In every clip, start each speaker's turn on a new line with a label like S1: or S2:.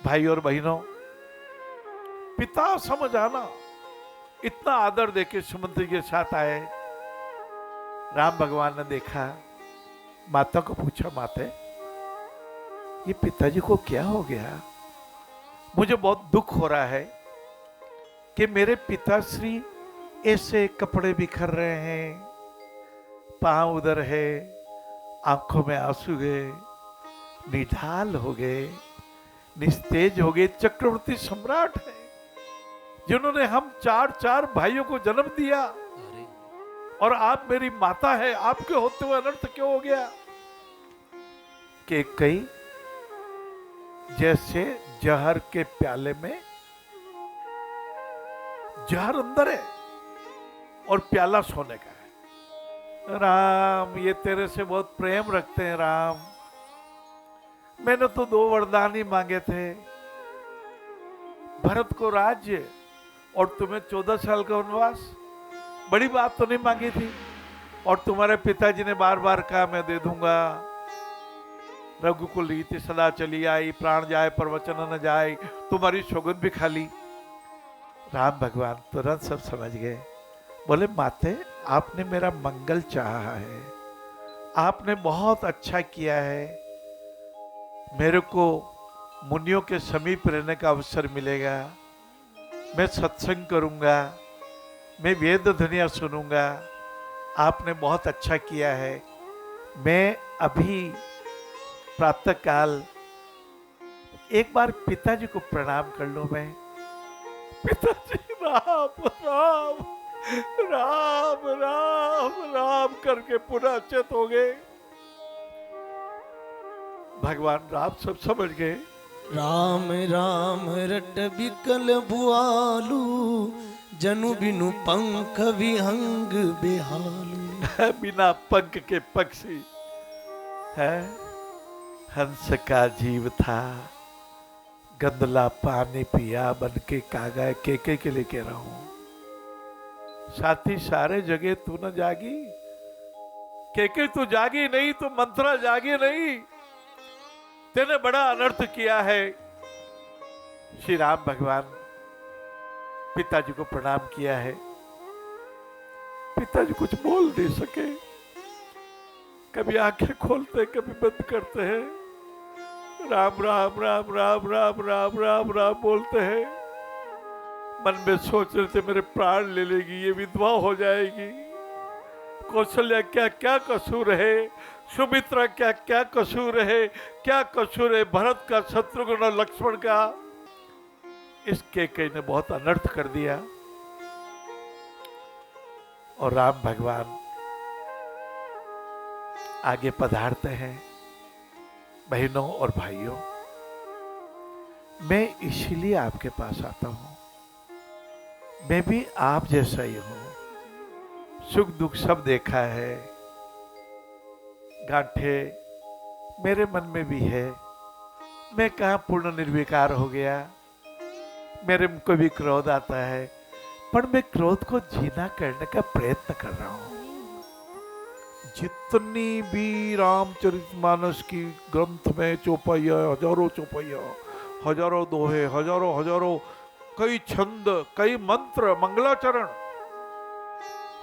S1: भाई और बहनों, पिता समझ आना, इतना आदर देके सुमंत्री के साथ आए। राम भगवान ने देखा, माता को पूछा, माते ये पिताजी को क्या हो गया? मुझे बहुत दुख हो रहा है कि मेरे पिताश्री ऐसे कपड़े बिखर रहे हैं, पांव उधर है, आंखों में आंसू गए, निढाल हो गए, निस्तेज हो गए। चक्रवर्ती सम्राट है जिन्होंने हम चार भाइयों को जन्म दिया, और आप मेरी माता है, आपके होते हुए अनर्थ क्यों हो गया? कि कई जैसे जहर के प्याले में जहर अंदर है और प्याला सोने का है। राम, ये तेरे से बहुत प्रेम रखते हैं राम, मैंने तो 2 वरदान ही मांगे थे, भरत को राज्य और तुम्हें 14 साल का वनवास, बड़ी बात तो नहीं मांगी थी। और तुम्हारे पिताजी ने बार बार कहा मैं दे दूंगा, रघुकुल रीति सदा चली आई, प्राण जाए पर वचन न जाए, तुम्हारी सौगंध भी खा ली। राम भगवान तुरंत सब समझ गए, बोले माते आपने मेरा मंगल चाहा है, आपने बहुत अच्छा किया है, मेरे को मुनियों के समीप रहने का अवसर मिलेगा, मैं सत्संग करूंगा, मैं वेद ध्वनियाँ सुनूंगा, आपने बहुत अच्छा किया है। मैं अभी प्रातः काल एक बार पिताजी को प्रणाम कर लूं। मैं पिताजी राम राम राम राम राम करके पुनः अचेत हो गए। भगवान राम सब समझ गए।
S2: राम राम रट बिकल भुआलू, जनु बिनु पंख विहंग बेहालू।
S1: बिना पंख के पक्षी है, हंस का जीव था, गंदला पानी पिया बन के कागा के लिए कह रहा हूं। साथी सारे जगह तू न जागी, के तू जागी नहीं तो मंत्रा जागी नहीं, तेने बड़ा अनर्थ किया है। श्री राम भगवान पिताजी को प्रणाम किया है। पिताजी कुछ बोल नहीं सके, कभी आंखें खोलते कभी बंद करते हैं, राम राम राम राम राम राम राम राम बोलते हैं। मन में सोच रहे थे मेरे प्राण ले लेगी, ये विधवा हो जाएगी, कौशल्या क्या क्या कसूर है, सुमित्रा क्या क्या कसूर है, क्या कसूर है भरत का, शत्रुघ्न और लक्ष्मण का। इसके कई ने बहुत अनर्थ कर दिया। और राम भगवान आगे पधारते हैं। बहनों और भाइयों, मैं इसीलिए आपके पास आता हूं, मैं भी आप जैसा ही हूं, सुख दुख सब देखा है, गांठे मेरे मन में भी है, मैं कहाँ पूर्ण निर्विकार हो गया, मेरे को भी क्रोध आता है, पर मैं क्रोध को जीना करने का प्रयत्न कर रहा हूं। जितनी भी रामचरितमानस की ग्रंथ में चौपाइया, हजारों चौपाइया, हजारों दोहे, हजारों कई छंद, कई मंत्र, मंगलाचरण,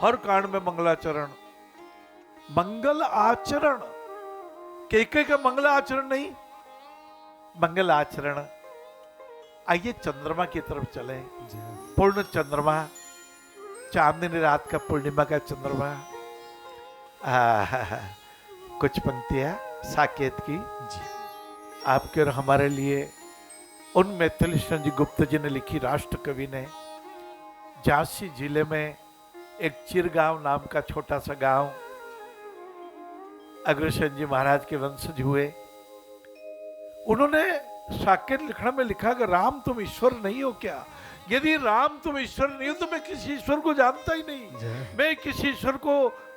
S1: हर कांड में मंगलाचरण, मंगल आचरण, के का मंगल आचरण नहीं, मंगल आचरण। आइए चंद्रमा की तरफ चले। पूर्ण चंद्रमा, चांदनी रात का, पूर्णिमा का चंद्रमा। कुछ पंक्तियां साकेत की आपके और हमारे लिए उनमें तिलस्वन जी गुप्त जी ने लिखी, राष्ट्र कवि ने। झांसी जिले में एक चिरगांव नाम का छोटा सा गांव, अग्रसेन जी महाराज के वंशज हुए। उन्होंने साकेत लिखना में लिखा कि राम तुम ईश्वर नहीं हो क्या? यदि राम तुम ईश्वर नहीं हो तो मैं किसी ईश्वर को जानता ही नहीं, मैं किसी ईश्वर को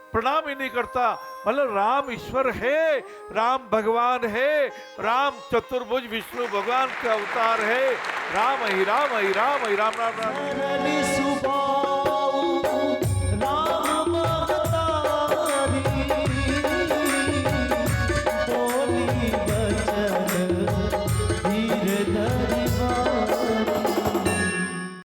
S1: प्रणाम ही नहीं करता। मतलब राम ईश्वर है, राम भगवान है, राम चतुर्भुज विष्णु भगवान का अवतार है। राम ही राम ही राम ही राम राम राम।
S2: दरबार